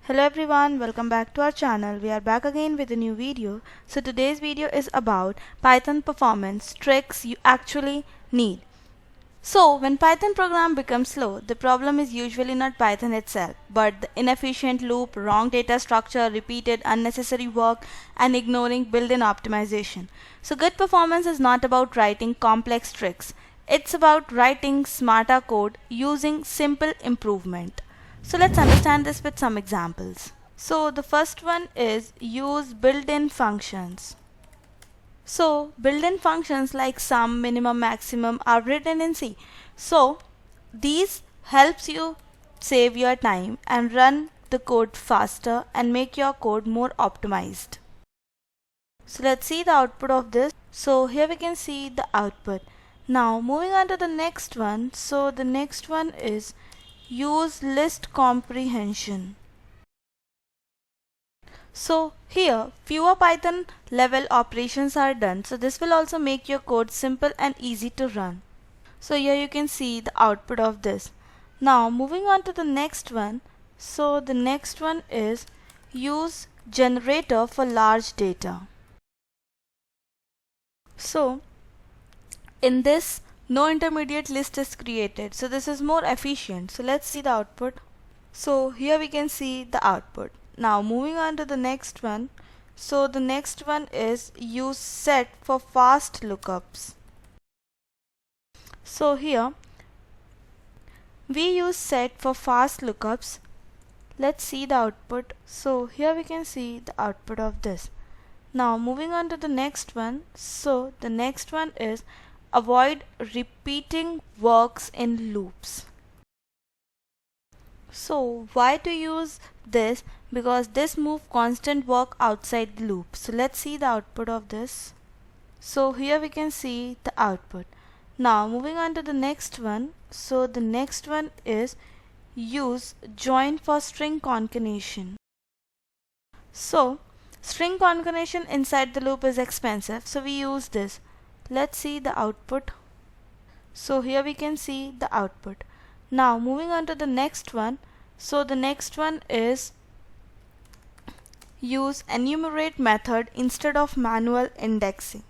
Hello everyone, welcome back to our channel. We are back again with a new video. So today's video is about Python performance tricks you actually need. So when Python program becomes slow, the problem is usually not Python itself, but the inefficient loop, wrong data structure, repeated unnecessary work, and ignoring built-in optimization. So good performance is not about writing complex tricks. It's about writing smarter code using simple improvement. So let's understand this with some examples. So the first one is use built-in functions. So built-in functions like sum, minimum, maximum are written in C. So these helps you save your time and run the code faster and make your code more optimized. So let's see the output of this. So here we can see the output. Now moving on to the next one. So the next one is use list comprehension. So here fewer Python level operations are done, so this will also make your code simple and easy to run. So here you can see the output of this. Now moving on to the next one. So the next one is use generator for large data. So in this no intermediate list is created, so this is more efficient. So let's see the output. So here we can see the output. Now moving on to the next one. So the next one is use set for fast lookups. So here we use set for fast lookups. Let's see the output. So here we can see the output of this. Now moving on to the next one. So the next one is avoid repeating works in loops. So why to use this? Because this move constant work outside the loop. So let's see the output of this. So here we can see the output. Now moving on to the next one. So the next one is use join for string concatenation. So string concatenation inside the loop is expensive, so we use this. Let's see the output. So here we can see the output. Now moving on to the next one. So the next one is use enumerate method instead of manual indexing.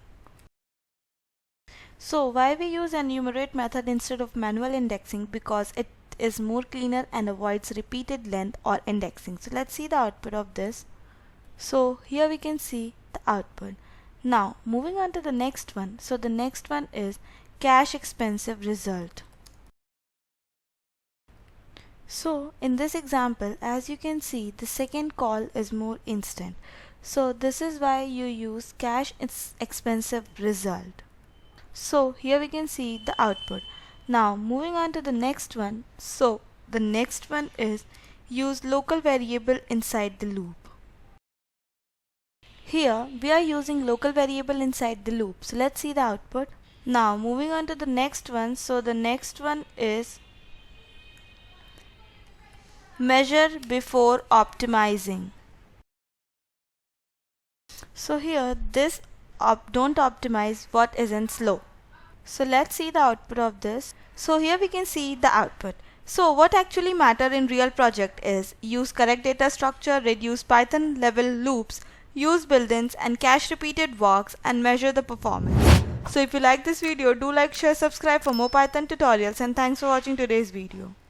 So why we use enumerate method instead of manual indexing? Because it is more cleaner and avoids repeated length or indexing. So let's see the output of this. So here we can see the output. Now moving on to the next one. So the next one is cache expensive result. So in this example, as you can see, the second call is more instant. So this is why you use cache expensive result. So here we can see the output. Now moving on to the next one. So the next one is use local variable inside the loop. Here we are using local variable inside the loop. So let's see the output. Now moving on to the next one. So the next one is measure before optimizing. So here this don't optimize what isn't slow. So let's see the output of this. So here we can see the output. So what actually matter in real project is use correct data structure, reduce Python level loops, use built-ins and cache repeated works, and measure the performance. So if you like this video, do like, share, subscribe for more Python tutorials, and thanks for watching today's video.